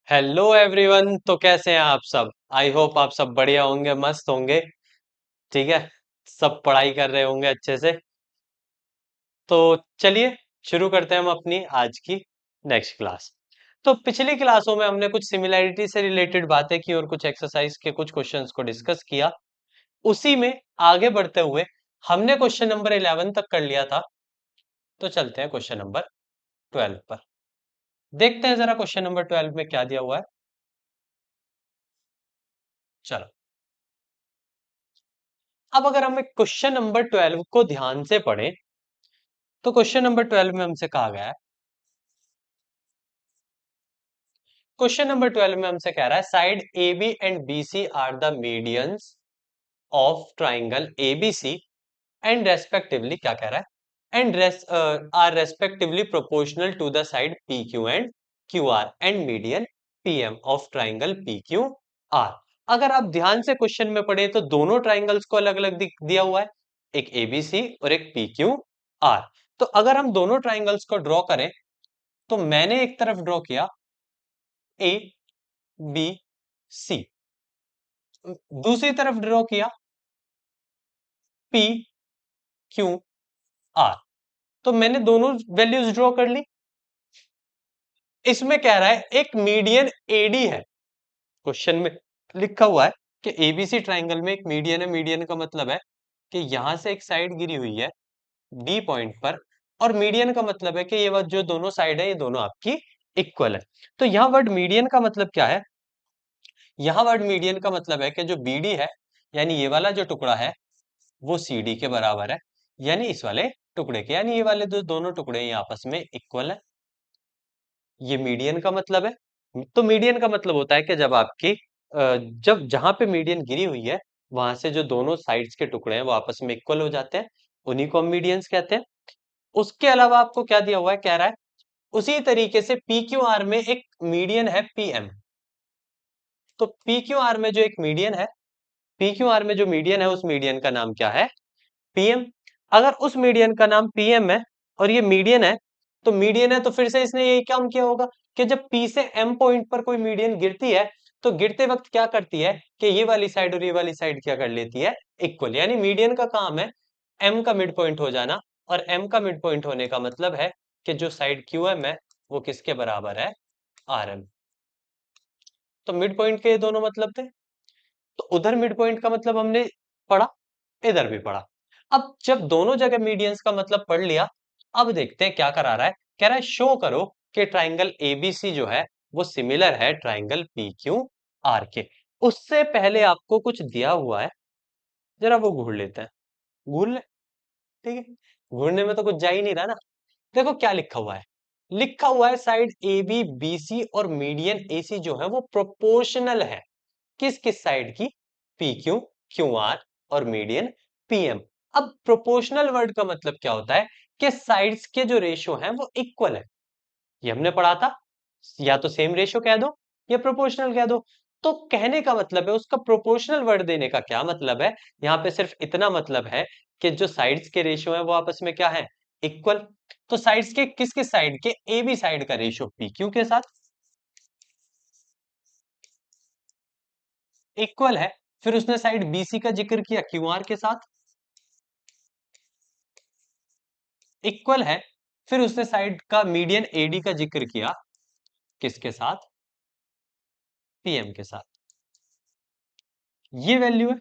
Hello everyone. तो कैसे हैं आप सब? आई होप आप सब बढ़िया होंगे, मस्त होंगे। ठीक है। सब पढ़ाई कर रहे होंगे अच्छे से। तो चलिए शुरू करते हैं हम अपनी आज की नेक्स्ट क्लास। तो पिछली क्लासों में हमने कुछ सिमिलैरिटी से रिलेटेड बातें की और कुछ एक्सरसाइज के कुछ क्वेश्चंस को डिस्कस किया। उसी में आगे बढ़ते हुए हमने क्वेश्चन नंबर 11 तक कर लिया था। तो चलते हैं क्वेश्चन नंबर 12 पर। देखते हैं जरा क्वेश्चन नंबर 12 में क्या दिया हुआ है। चलो, अब अगर हम क्वेश्चन नंबर 12 को ध्यान से पढ़ें तो क्वेश्चन नंबर 12 में हमसे कहा गया है, क्वेश्चन नंबर 12 में हमसे कह रहा है side A B and B C are the medians of triangle A B C and respectively क्या कह रहा है, and are respectively proportional to the side P Q and Q R and median P M of triangle P Q R. अगर आप ध्यान से question में पढ़े तो दोनों ट्राइंगल्स को अलग अलग दिया हुआ है, एक एबीसी और एक पी क्यू आर। तो अगर हम दोनों ट्राइंगल्स को ड्रॉ करें तो मैंने एक तरफ ड्रॉ किया ए बी सी, दूसरी तरफ ड्रॉ किया पी क्यू आर। तो मैंने दोनों वैल्यूज ड्रॉ कर ली। इसमें कह रहा है एक मीडियन एडी है। क्वेश्चन में लिखा हुआ है कि एबीसी ट्राइंगल में एक मीडियन है। मीडियन का मतलब है कि यहां से एक साइड गिरी हुई है डी पॉइंट पर, और मीडियन का मतलब है कि ये जो दोनों साइड है ये दोनों आपकी इक्वल है। तो यहाँ वर्ड मीडियन का मतलब क्या है? यहाँ वर्ड मीडियन का मतलब है कि जो बीडी है, यानी ये वाला जो टुकड़ा है वो सी डी के बराबर है, यानी इस वाले टुकड़े के, यानी ये वाले जो दोनों टुकड़े हैं आपस में इक्वल है। ये मीडियन का मतलब है। तो मीडियन का मतलब होता है कि जब आपकी जब जहां पे मीडियन गिरी हुई है वहां से जो दोनों साइड्स के टुकड़े हैं वो आपस में इक्वल हो जाते हैं, उन्हीं को हम मीडियंस कहते हैं। उसके अलावा आपको क्या दिया हुआ है, कह रहा है उसी तरीके से पी क्यू आर में एक मीडियन है पी एम। तो पी क्यू आर में जो एक मीडियन है, पी क्यू आर में जो मीडियन है उस मीडियन का नाम क्या है, पीएम। अगर उस मीडियन का नाम पीएम है और ये मीडियन है, तो मीडियन है तो फिर से इसने यही काम किया होगा कि जब पी से एम पॉइंट पर कोई मीडियन गिरती है तो गिरते वक्त क्या करती है कि ये वाली साइड और ये वाली साइड क्या कर लेती है, इक्वल। यानी मीडियन का काम है एम का मिड पॉइंट हो जाना, और एम का मिड पॉइंट होने का मतलब है कि जो साइड क्यू एम है वो किसके बराबर है, आर एम। तो मिड पॉइंट के ये दोनों मतलब थे। तो उधर मिड पॉइंट का मतलब हमने पढ़ा, इधर भी पढ़ा। अब जब दोनों जगह मीडियंस का मतलब पढ़ लिया, अब देखते हैं क्या करा रहा है। कह रहा है शो करो कि ट्राइंगल एबीसी जो है वो सिमिलर है ट्राइंगल पी क्यू आर के। उससे पहले आपको कुछ दिया हुआ है, जरा वो घूर लेते हैं। घूर ले, ठीक है। घूरने में तो कुछ जा ही नहीं रहा ना। देखो क्या लिखा हुआ है, लिखा हुआ है side A B B C और मीडियन ए सी जो है वो प्रोपोर्शनल है। किस किस साइड की, पी क्यू क्यू आर और मीडियन पी एम। अब प्रोपोर्शनल वर्ड का मतलब क्या होता है कि साइड्स के जो रेशियो हैं वो इक्वल है। ये हमने पढ़ा था, या तो सेम रेशियो कह दो या प्रोपोर्शनल कह दो। तो कहने का मतलब है उसका प्रोपोर्शनल वर्ड देने का क्या मतलब है, यहाँ पे सिर्फ इतना मतलब है कि जो साइड्स के रेशियो है वो आपस में क्या है, इक्वल। तो साइड्स के किस किस साइड के, ए बी साइड का रेशियो पी क्यू के साथ इक्वल है। फिर उसने साइड बीसी का जिक्र किया क्यू आर के साथ इक्वल है। फिर उसने साइड का मीडियन एडी का जिक्र किया किसके साथ, पीएम के साथ। ये वैल्यू है,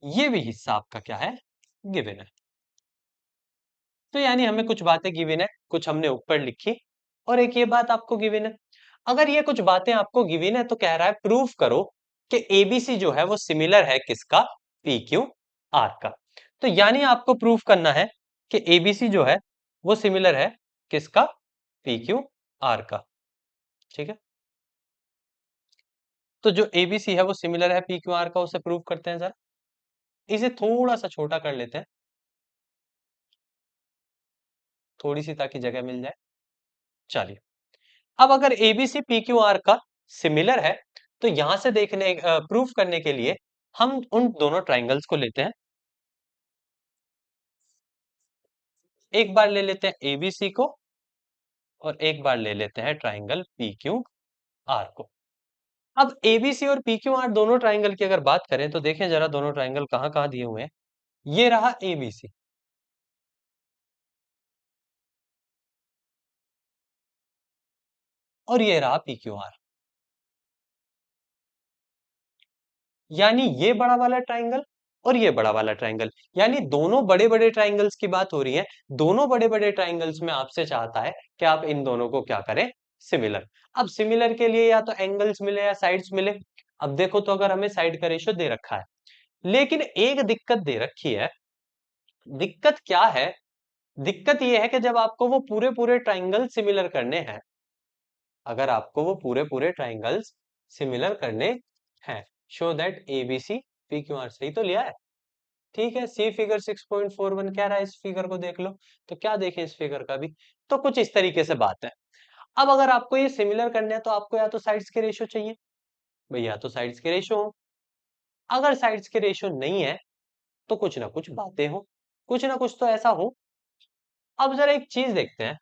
ये भी हिस्सा आपका क्या है, गिवन है। तो यानी हमें कुछ बातें गिवन है, कुछ हमने ऊपर लिखी, और एक ये बात आपको गिवन है। अगर ये कुछ बातें आपको गिवन है तो कह रहा है प्रूफ करो कि एबीसी जो है वो सिमिलर है किसका, पी क्यू आर का। तो यानी आपको प्रूफ करना है कि एबीसी जो है वो सिमिलर है किसका, पी क्यू आर का। ठीक है। तो जो एबीसी है वो सिमिलर है पी क्यू आर का, उसे प्रूव करते हैं जरा। इसे थोड़ा सा छोटा कर लेते हैं, थोड़ी सी ताकि जगह मिल जाए। चलिए, अब अगर एबीसी पी क्यू आर का सिमिलर है तो यहां से देखने प्रूफ करने के लिए हम उन दोनों ट्राइंगल्स को लेते हैं। एक बार ले लेते हैं एबीसी को और एक बार ले लेते हैं ट्राइंगल पी क्यू आर को। अब एबीसी और पी क्यू आर दोनों ट्राइंगल की अगर बात करें तो देखें जरा दोनों ट्राइंगल कहाँ कहाँ दिए हुए हैं। ये रहा एबीसी, और ये रहा पी क्यू आर। यानी ये बड़ा वाला ट्राइंगल और ये बड़ा वाला ट्राइंगल, यानी दोनों बड़े बड़े ट्राइंगल्स की बात हो रही है। दोनों बड़े बड़े ट्राइंगल्स में आपसे चाहता है कि आप इन दोनों को क्या करें, सिमिलर। अब सिमिलर के लिए या तो एंगल्स मिले या साइड्स मिले। अब देखो तो अगर हमें साइड का रेशियो दे रखा है, लेकिन एक दिक्कत दे रखी है। दिक्कत क्या है? दिक्कत ये है कि जब आपको वो पूरे पूरे ट्राइंगल सिमिलर करने हैं, अगर आपको वो पूरे पूरे ट्राइंगल्स सिमिलर करने हैं, show that ABC P Q are, सही तो लिया है? ठीक है, सी फिगर 6.41 कह रहा है, इस फिगर को देख लो। तो क्या देखें इस फिगर का भी, तो कुछ इस तरीके से बात है। अब अगर आपको ये सिमिलर करना है तो आपको या तो साइड्स के रेशियो चाहिए, भैया तो साइड्स के रेशियो हो। अगर साइड्स के रेशियो नहीं है तो कुछ ना कुछ बातें हो, कुछ ना कुछ तो ऐसा हो। अब जरा एक चीज देखते हैं,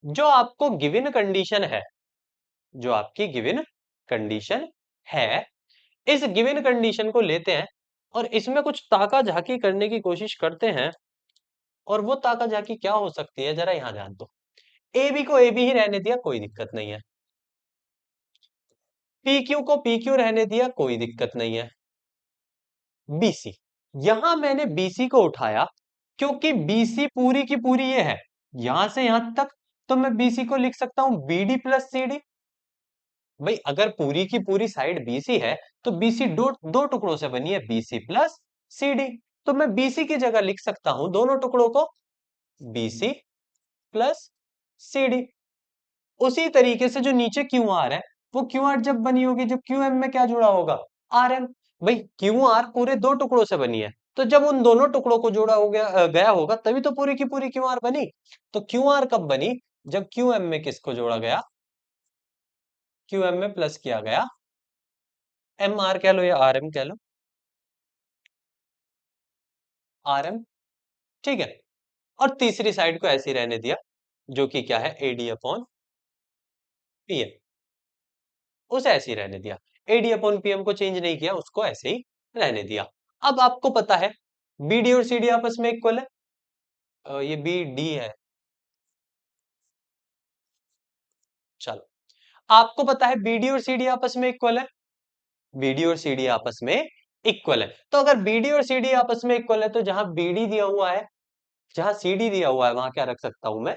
जो आपको गिवन कंडीशन है, जो आपकी गिवन कंडीशन है, इस गिवन कंडीशन को लेते हैं और इसमें कुछ ताका झाकी करने की कोशिश करते हैं। और वो ताका झाकी क्या हो सकती है, जरा यहां ध्यान दो। ए बी को ए बी ही रहने दिया, कोई दिक्कत नहीं है। पी क्यू को पी क्यू रहने दिया, कोई दिक्कत नहीं है। बीसी, यहां मैंने बीसी को उठाया क्योंकि बीसी पूरी की पूरी ये है, यहां से यहां तक। तो मैं बीसी को लिख सकता हूं बीडी प्लस सीडी। भाई अगर पूरी की पूरी साइड बीसी है तो बीसी दो दो टुकड़ों से बनी है, बीसी प्लस सीडी। तो मैं बीसी की जगह लिख सकता हूं दोनों टुकड़ों को बीसी प्लस सीडी। उसी तरीके से जो नीचे क्यू आर है, वो क्यू आर जब बनी होगी जब क्यू एम में क्या जुड़ा होगा, आर एम। भाई क्यू आर पूरे दो टुकड़ों से बनी है, तो जब उन दोनों टुकड़ों को जोड़ा हो गया गया होगा तभी तो पूरी की पूरी क्यू आर बनी। तो क्यू आर कब बनी, जब क्यू एम में किसको जोड़ा गया, क्यू एम में प्लस किया गया एम आर कह लो या आर एम कह लो, आर एम। ठीक है, और तीसरी साइड को ऐसे ही रहने दिया, जो कि क्या है, एडी अपॉन पीएम। उसे ऐसे ही रहने दिया, एडी अपॉन पीएम को चेंज नहीं किया, उसको ऐसे ही रहने दिया। अब आपको पता है बीडी और सीडी आपस में इक्वल है। ये बी डी है, चलो। आपको पता है बीडी और सीडी आपस में इक्वल है, बीडी और सीडी आपस में इक्वल है। तो अगर बीडी और सीडी आपस में इक्वल है तो जहां बीडी दिया हुआ है, जहां सीडी दिया हुआ है, वहां क्या रख सकता हूं मैं,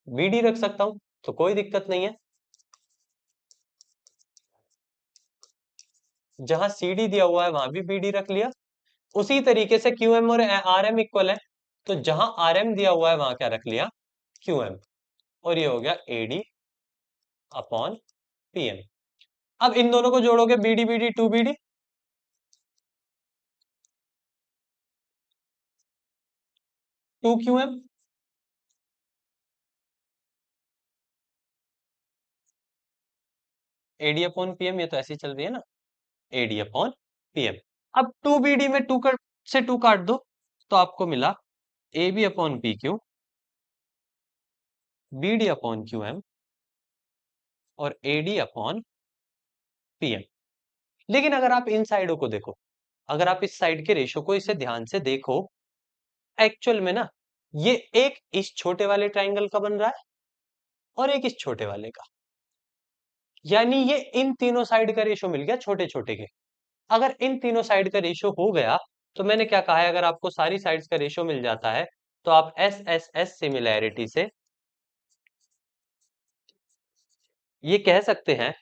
बीडी रख सकता हूं। तो कोई दिक्कत नहीं है, जहां सीडी दिया हुआ है वहां भी बीडी रख लिया। उसी तरीके से क्यूएम और आरएम इक्वल है, तो जहां आरएम दिया हुआ है वहां क्या रख लिया, क्यूएम। और ये हो गया एडी अपॉन पीएम। अब इन दोनों को जोड़ोगे, BD BD two BD, two QM. AD upon PM, ये तो ऐसी चल रही है ना, एडी अपॉन पीएम। अब टू बीडी में टू कर से टू काट दो, तो आपको मिला A B upon P Q, BD upon Q M, और एडी अपॉन पीएम। लेकिन अगर आप इन साइडों को देखो, अगर आप इस साइड के रेशो को इसे ध्यान से देखो, एक्चुअल में ना ये एक इस छोटे वाले ट्राइंगल का बन रहा है और एक इस छोटे वाले का। यानी ये इन तीनों साइड का रेशो मिल गया छोटे छोटे के। अगर इन तीनों साइड का रेशो हो गया, तो मैंने क्या कहा है, अगर आपको सारी साइड्स का रेशो मिल जाता है तो आप एस एस एस सिमिलैरिटी से ये कह सकते हैं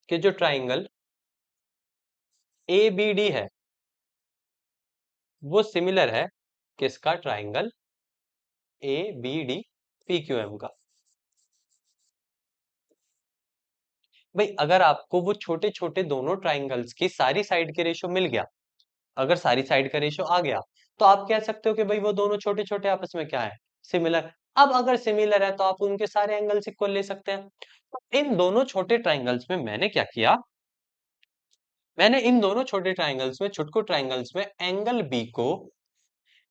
कि जो ट्राइंगल ए बी डी है वो सिमिलर है किसका, triangle A B D P Q M का। भाई अगर आपको वो छोटे छोटे दोनों ट्राइंगल्स की सारी साइड के रेशो मिल गया, अगर सारी साइड का रेशो आ गया, तो आप कह सकते हो कि भाई वो दोनों छोटे छोटे आपस में क्या है, सिमिलर। अब अगर सिमिलर है तो आप उनके सारे एंगल्स इक्वल ले सकते हैं। तो इन दोनों छोटे ट्राइंगल्स में मैंने क्या किया, मैंने इन दोनों छोटे ट्राइंगल्स में, छुटकू ट्राइंगल्स में, एंगल बी को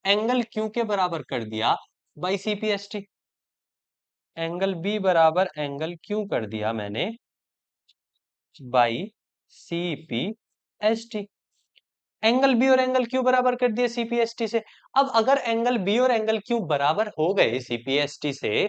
एंगल क्यू के बराबर कर दिया बाई सीपीएसटी। एंगल बी बराबर एंगल क्यू कर दिया मैंने by C P S T. Angle B और एंगल क्यू बराबर कर दिए सीपीएसटी से। अब अगर एंगल बी और एंगल क्यू बराबर हो गए सीपीएसटी से,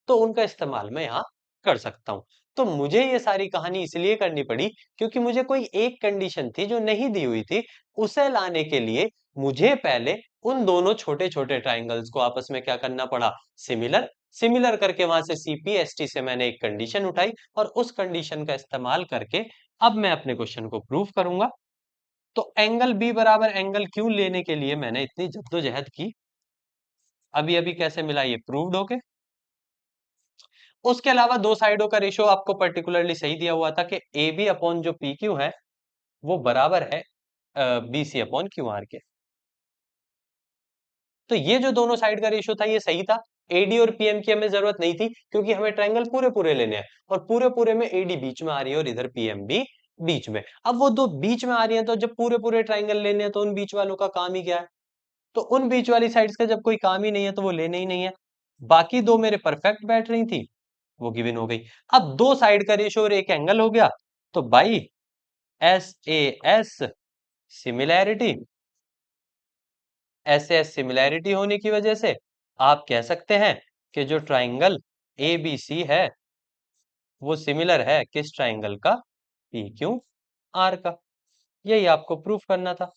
तो उनका इस्तेमाल मैं यहाँ कर सकता हूं। तो मुझे ये सारी कहानी इसलिए करनी पड़ी क्योंकि मुझे कोई एक कंडीशन थी जो नहीं दी हुई थी, उसे लाने के लिए मुझे पहले उन दोनों छोटे छोटे ट्राइंगल्स को आपस में क्या करना पड़ा, सिमिलर। सिमिलर करके वहां से सीपीएसटी से मैंने एक कंडीशन उठाई और उस कंडीशन का इस्तेमाल करके अब मैं अपने क्वेश्चन को प्रूव करूंगा। तो एंगल बी बराबर एंगल क्यू लेने के लिए मैंने इतनी जद्दोजहद की, अभी अभी कैसे मिला ये प्रूव्ड होके। उसके अलावा दो साइडों का रेशो आपको पर्टिकुलरली सही दिया हुआ था कि ए बी अपॉन जो पी क्यू है वो बराबर है B C upon Q R के। तो ये जो दोनों साइड का रेशो था ये सही था। एडी और पीएम की हमें जरूरत नहीं थी क्योंकि हमें ट्रायंगल पूरे पूरे लेने हैं और पूरे पूरे में एडी बीच में आ रही है और इधर पीएम भी बीच में। अब वो दो बीच में आ रही है तो जब पूरे पूरे ट्रायंगल लेने हैं तो उन बीच वालों का काम ही क्या है, तो उन बीच वाली साइड्स का जब कोई काम ही नहीं है तो वो लेने ही नहीं है। बाकी दो मेरे परफेक्ट बैठ रही थी, वो गिवन हो गई। अब दो साइड का रेशो और एक एंगल हो गया, तो by S A S similarity, S S similarity होने की वजह से आप कह सकते हैं कि जो ट्राइंगल ए बी सी है वो सिमिलर है किस ट्राइंगल का, पी क्यू आर का। यही आपको प्रूफ करना था।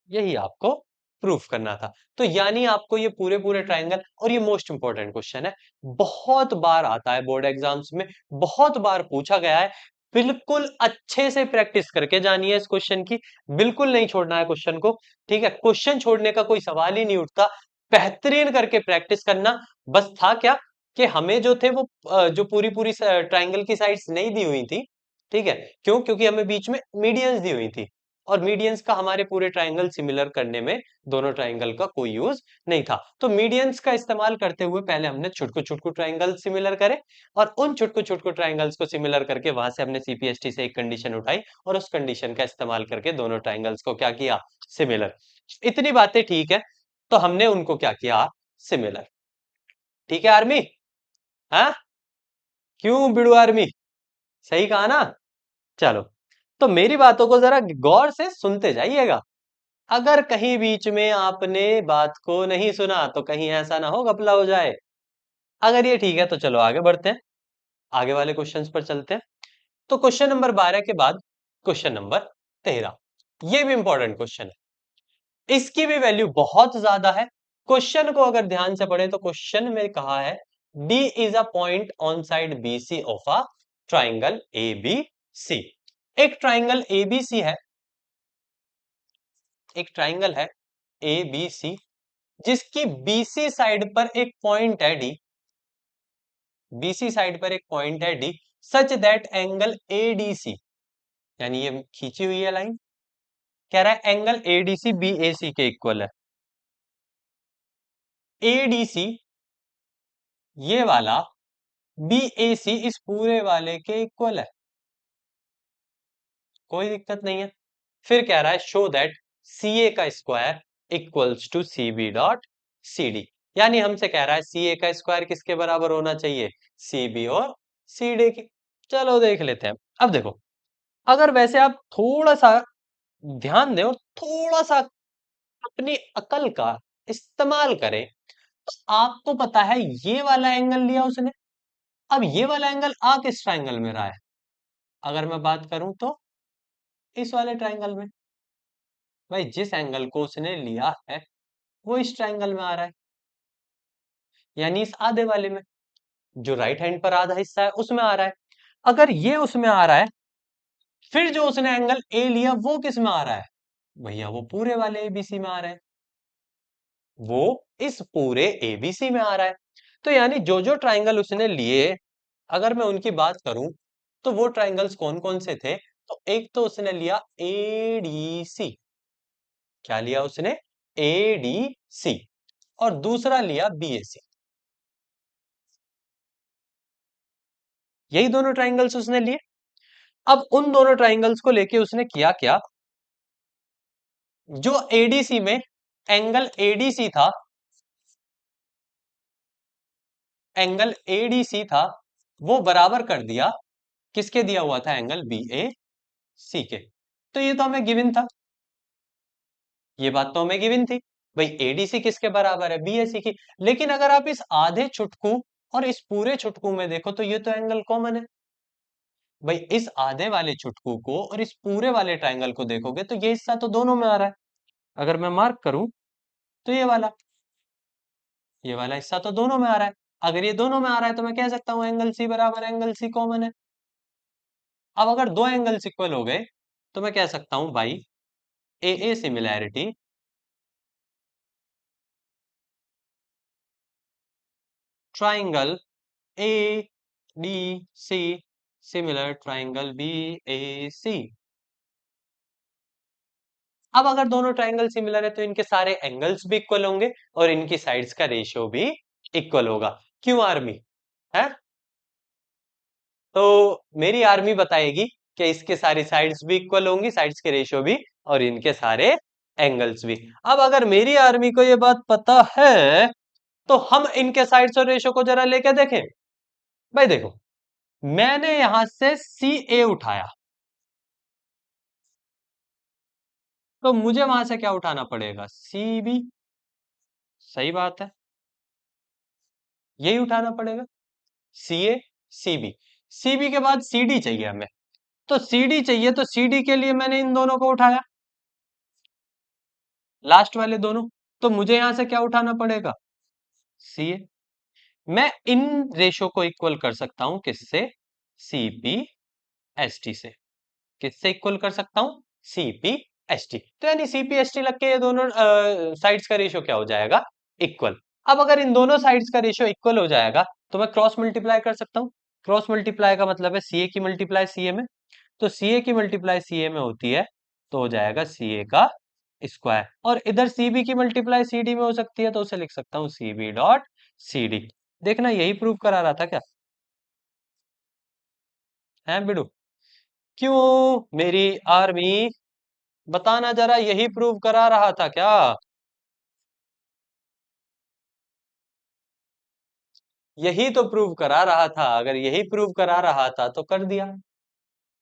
यही आपको प्रूफ करना था। तो यानी आपको ये पूरे पूरे ट्रायंगल, और ये मोस्ट इंपॉर्टेंट क्वेश्चन है, बहुत बार आता है बोर्ड एग्जाम्स में, बहुत बार पूछा गया है। बिल्कुल अच्छे से प्रैक्टिस करके जानी है इस क्वेश्चन की, बिल्कुल नहीं छोड़ना है क्वेश्चन को। ठीक है, क्वेश्चन छोड़ने का कोई सवाल ही नहीं उठता, बेहतरीन करके प्रैक्टिस करना। बस था क्या कि हमें जो थे वो जो पूरी पूरी ट्रायंगल की साइड्स नहीं दी हुई थी। ठीक है, क्यों? क्योंकि हमें बीच में मीडियंस दी हुई थी और मीडियंस का हमारे पूरे ट्रायंगल सिमिलर करने में दोनों ट्रायंगल का कोई यूज नहीं था। तो मीडियंस का इस्तेमाल करते हुए पहले हमने छुटकू छुटकू ट्रायंगल सिमिलर करे और उन छुटकू छुटकू ट्रायंगल्स को सिमिलर करके वहां से हमने सीपीएसटी से एक कंडीशन उठाई और उस कंडीशन का इस्तेमाल करके दोनों ट्रायंगल्स को क्या किया, सिमिलर। इतनी बातें ठीक है, तो हमने उनको क्या किया, सिमिलर। ठीक है आर्मी, हाँ? क्यों बिड़ू आर्मी, सही कहा ना? चलो, तो मेरी बातों को जरा गौर से सुनते जाइएगा। अगर कहीं बीच में आपने बात को नहीं सुना तो कहीं ऐसा ना हो घपला हो जाए। अगर ये ठीक है तो चलो आगे बढ़ते हैं, आगे वाले क्वेश्चंस पर चलते हैं। तो क्वेश्चन नंबर 12 के बाद क्वेश्चन नंबर 13, ये भी इंपॉर्टेंट क्वेश्चन है, इसकी भी वैल्यू बहुत ज्यादा है। क्वेश्चन को अगर ध्यान से पढ़े तो क्वेश्चन में कहा है D is a point on side B C of a triangle A B C. एक ट्राइंगल ए बी सी है, एक ट्राइंगल है ए बी सी जिसकी बीसी साइड पर एक पॉइंट है डी, बीसी साइड पर एक पॉइंट है D, such that angle ADC, यानी ये खींची हुई है लाइन, कह रहा है एंगल एडीसी बीएसी के इक्वल है। एडीसी ये वाला बीएसी इस पूरे वाले के इक्वल है, कोई दिक्कत नहीं है। फिर कह रहा है शो दैट सीए का square equals to CB dot CD, यानी हमसे कह रहा है सीए का स्क्वायर किसके बराबर होना चाहिए, सीबी और सीडी की। चलो देख लेते हैं। अब देखो, अगर वैसे आप थोड़ा सा ध्यान दें और थोड़ा सा अपनी अकल का इस्तेमाल करें तो आपको पता है ये वाला एंगल लिया उसने, अब ये वाला एंगल आ किस ट्राइंगल में रहा है, अगर मैं बात करूं तो इस वाले ट्राइंगल में। भाई जिस एंगल को उसने लिया है वो इस ट्राइंगल में आ रहा है, यानी इस आधे वाले में, जो राइट हैंड पर आधा हिस्सा है उसमें आ रहा है। अगर ये उसमें आ रहा है, फिर जो उसने एंगल ए लिया वो किस में आ रहा है, भैया वो पूरे वाले एबीसी में आ रहा है, वो इस पूरे एबीसी में आ रहा है। तो यानी जो जो ट्राइंगल उसने लिए, अगर मैं उनकी बात करूं तो वो ट्राइंगल्स कौन कौन से थे, तो एक तो उसने लिया एडीसी, क्या लिया उसने, एडीसी, और दूसरा लिया बीएसी। यही दोनों ट्राइंगल्स उसने लिए। अब उन दोनों ट्राइंगल्स को लेके उसने किया क्या, जो एडीसी में एंगल एडीसी था, एंगल एडीसी था, वो बराबर कर दिया किसके दिया हुआ था, एंगल बी ए सी के। तो ये तो हमें गिवन था, ये बात तो हमें गिवन थी भाई, एडीसी किसके बराबर है, बीएसी की। लेकिन अगर आप इस आधे चुटकू और इस पूरे चुटकू में देखो तो ये तो एंगल कॉमन है भाई, इस आधे वाले चुटकू को और इस पूरे वाले ट्रायंगल को देखोगे तो ये हिस्सा तो दोनों में आ रहा है। अगर मैं मार्क करूं तो ये वाला हिस्सा तो दोनों में आ रहा है। अगर ये दोनों में आ रहा है तो मैं कह सकता हूं एंगल सी बराबर एंगल सी कॉमन है। अब अगर दो एंगल्स इक्वल हो गए तो मैं कह सकता हूं भाई a similarity triangle A D C similar triangle B A C. अब अगर दोनों ट्राइंगल सिमिलर है तो इनके सारे एंगल्स भी इक्वल होंगे और इनकी साइड्स का रेशियो भी इक्वल होगा। क्यों आर्मी है, तो मेरी आर्मी बताएगी कि इसके सारी साइड्स भी इक्वल होंगी, साइड्स के रेशियो भी, और इनके सारे एंगल्स भी। अब अगर मेरी आर्मी को ये बात पता है तो हम इनके साइड्स और रेशियो को जरा लेके देखें। भाई देखो, मैंने यहां से सी ए उठाया तो मुझे वहां से क्या उठाना पड़ेगा, सी बी। सही बात है, यही उठाना पड़ेगा, सी ए सी बी। सी बी के बाद सी डी चाहिए हमें, तो सी डी चाहिए, तो सी डी के लिए मैंने इन दोनों को उठाया, लास्ट वाले दोनों। तो मुझे यहां से क्या उठाना पड़ेगा, सी ए। मैं इन रेशो को इक्वल कर सकता हूं किससे, सी पी एस टी से। किससे इक्वल कर सकता हूं, सी पी एस टी। तो यानी सी पी एस टी लग के ये दोनों साइड्स का रेशियो क्या हो जाएगा, इक्वल। अब अगर इन दोनों साइड्स का रेशियो इक्वल हो जाएगा तो मैं क्रॉस मल्टीप्लाई कर सकता हूं। क्रॉस मल्टीप्लाई का मतलब है सी ए की मल्टीप्लाई सी ए में, तो सी ए की मल्टीप्लाई सी ए में होती है तो हो जाएगा सी ए का स्क्वायर, और इधर सी बी की मल्टीप्लाई सी डी में हो सकती है तो उसे लिख सकता हूं C B dot C D. देखना यही प्रूव करा रहा था क्या, है बिडू? क्यों मेरी आर्मी, बताना जरा, यही प्रूव करा रहा था क्या? यही तो प्रूव करा रहा था, अगर यही प्रूव करा रहा था तो कर दिया।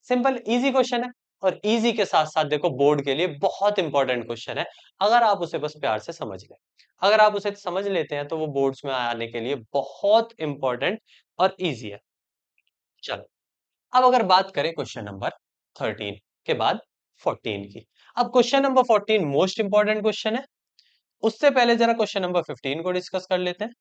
सिंपल इजी क्वेश्चन है, और इजी के साथ साथ देखो बोर्ड के लिए बहुत इंपॉर्टेंट क्वेश्चन है, अगर आप उसे बस प्यार से समझ लें। अगर आप उसे समझ लेते हैं तो वो बोर्ड्स में आने के लिए बहुत इंपॉर्टेंट और इजी है। चलो, अब अगर बात करें क्वेश्चन नंबर 13 के बाद 14 की। अब question number 14 most important question है, उससे पहले जरा क्वेश्चन नंबर 15 को डिस्कस कर लेते हैं।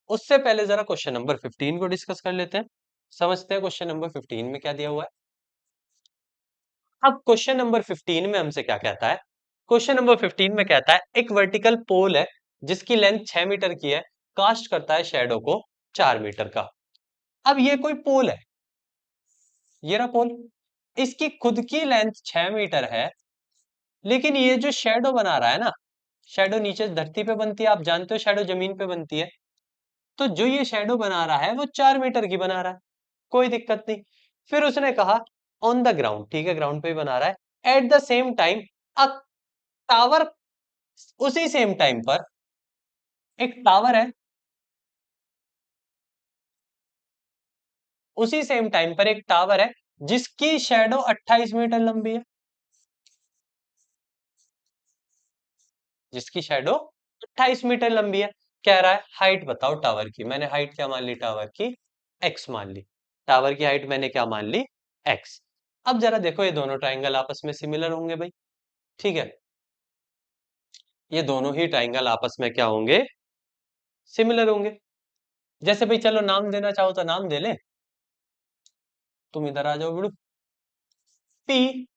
उससे पहले जरा क्वेश्चन नंबर 15 को डिस्कस कर लेते हैं, समझते हैं क्वेश्चन नंबर 15 में क्या दिया हुआ है। अब क्वेश्चन नंबर 15 में हमसे क्या कहता है, क्वेश्चन नंबर 15 में कहता है एक वर्टिकल पोल है जिसकी लेंथ 6 मीटर की है, कास्ट करता है शेडो को 4 मीटर का। अब ये कोई पोल है, ये रहा पोल, इसकी खुद की लेंथ 6 मीटर है, लेकिन ये जो शेडो बना रहा है ना, शेडो नीचे धरती पे बनती है, आप जानते हो शेडो जमीन पे बनती है, तो जो ये शेडो बना रहा है वो 4 मीटर की बना रहा है, कोई दिक्कत नहीं। फिर उसने कहा ऑन द ग्राउंड, ठीक है ग्राउंड पे ही बना रहा है, at the same time a tower, उसी सेम टाइम पर एक टावर है, उसी सेम टाइम पर एक टावर है जिसकी शेडो 28 मीटर लंबी है, जिसकी शेडो 28 मीटर लंबी है। कह रहा है हाइट बताओ टावर की, मैंने हाइट क्या मान ली, टावर की एक्स मान ली, टावर की हाइट मैंने क्या मान ली, एक्स। अब जरा देखो ये दोनों ट्राइंगल आपस में सिमिलर होंगे भाई, ठीक है, ये दोनों ही ट्राइंगल आपस में क्या होंगे, सिमिलर होंगे। जैसे भाई चलो नाम देना चाहो तो नाम दे ले, तुम इधर आ जाओ बिड़ू, पी,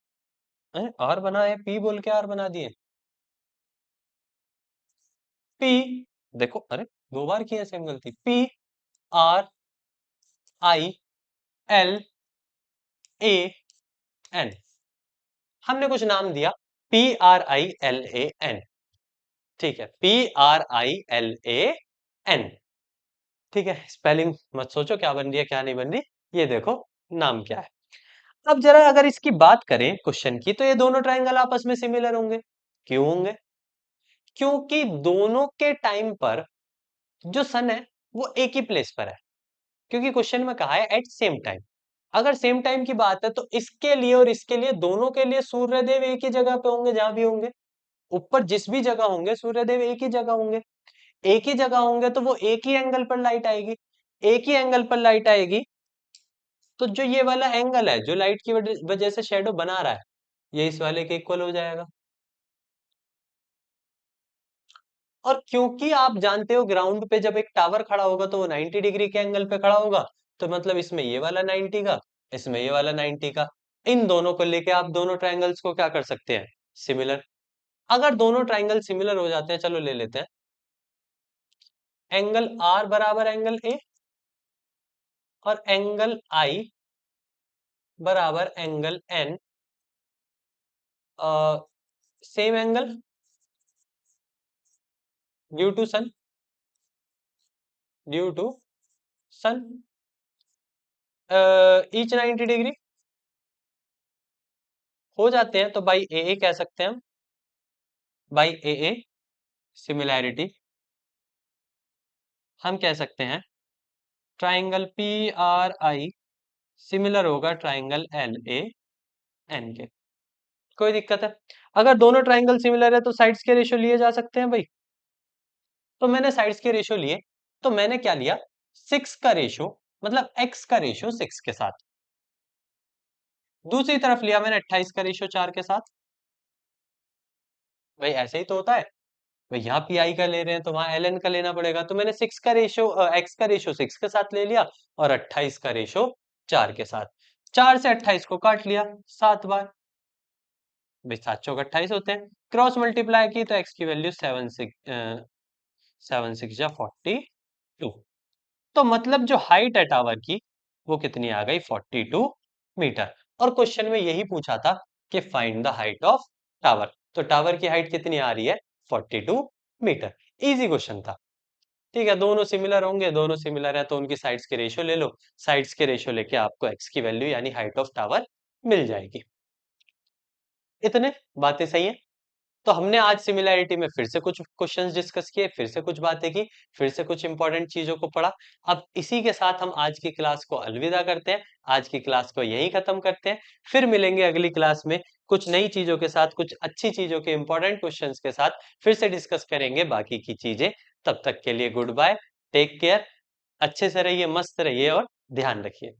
आर बना है, पी बोल के आर बना दिए, पी, देखो अरे दो बार की है सेम गलती, P R I L A N, हमने कुछ नाम दिया, P R I L A N, ठीक है, P R I L A N. ठीक है, स्पेलिंग मत सोचो क्या बन रही है क्या नहीं बन रही, ये देखो नाम क्या है। अब जरा अगर इसकी बात करें क्वेश्चन की, तो ये दोनों ट्रायंगल आपस में सिमिलर होंगे। क्यों होंगे? क्योंकि दोनों के टाइम पर जो सन है वो एक ही प्लेस पर है, क्योंकि क्वेश्चन में कहा है एट सेम टाइम। अगर सेम टाइम की बात है तो इसके लिए और इसके लिए, दोनों के लिए सूर्यदेव एक ही जगह पे होंगे जहां भी होंगे। ऊपर जिस भी जगह होंगे सूर्यदेव एक ही जगह होंगे। एक ही जगह होंगे तो वो एक ही एंगल पर लाइट आएगी। एक ही एंगल पर लाइट आएगी तो जो ये वाला एंगल है जो लाइट की वजह से शेडो बना रहा है, ये इस वाले के इक्वल हो जाएगा। और क्योंकि आप जानते हो ग्राउंड पे जब एक टावर खड़ा होगा तो वो 90 डिग्री के एंगल पे खड़ा होगा, तो मतलब इसमें ये वाला 90 का, इसमें ये वाला 90 का, इन दोनों को लेके आप दोनों ट्रायंगल्स को क्या कर सकते हैं? सिमिलर। अगर दोनों ट्रायंगल सिमिलर हो जाते हैं, चलो ले लेते हैं, एंगल आर बराबर एंगल ए और एंगल आई बराबर angle N, same angle due to sun, due to sun, each 90 degree हो जाते हैं, तो बाई ए कह सकते हैं हम, बाई ए सिमिलैरिटी हम कह सकते हैं ट्राइंगल पी आर आई सिमिलर होगा ट्राइंगल एल ए एन के। कोई दिक्कत है? अगर दोनों ट्राइंगल सिमिलर है तो साइड्स के रेशियो लिए जा सकते हैं भाई। तो मैंने साइड्स के रेशियो लिए, तो मैंने क्या लिया, 6 का रेशियो, मतलब x का रेशियो 6 के साथ। दूसरी तरफ लिया मैंने 28 का रेशियो 4 के साथ। भाई ऐसे ही तो होता है, भाई यहाँ पी आई का ले रहे हैं तो वहां एल एन का लेना पड़ेगा, तो मैंने 6 का रेशियो एक्स का रेशियो 6 के साथ ले लिया और 28 का रेशियो 4 के साथ। 4 से 28 को काट लिया 7 बार, भाई 7 चौक 28 होते हैं। क्रॉस मल्टीप्लाई की तो एक्स की वैल्यू 7 6 जा 42। तो मतलब जो हाइट है टावर की वो कितनी आ गई, 42 मीटर। और क्वेश्चन में यही पूछा था कि find the height of tower, तो टावर की हाइट कितनी आ रही है, 42 मीटर। इजी क्वेश्चन था। ठीक है, दोनों सिमिलर होंगे, दोनों सिमिलर है तो उनकी साइड्स के रेशियो ले लो। साइड्स के रेशियो लेके आपको एक्स की वैल्यू यानी हाइट ऑफ टावर मिल जाएगी। इतने बातें सही है। तो हमने आज सिमिलैरिटी में फिर से कुछ क्वेश्चंस डिस्कस किए, फिर से कुछ बातें की, फिर से कुछ इंपॉर्टेंट चीजों को पढ़ा। अब इसी के साथ हम आज की क्लास को अलविदा करते हैं, आज की क्लास को यहीं खत्म करते हैं। फिर मिलेंगे अगली क्लास में कुछ नई चीजों के साथ, कुछ अच्छी चीजों के इंपॉर्टेंट क्वेश्चंस के साथ फिर से डिस्कस करेंगे बाकी की चीजें। तब तक के लिए गुड बाय, टेक केयर, अच्छे से रहिए, मस्त रहिए और ध्यान रखिए।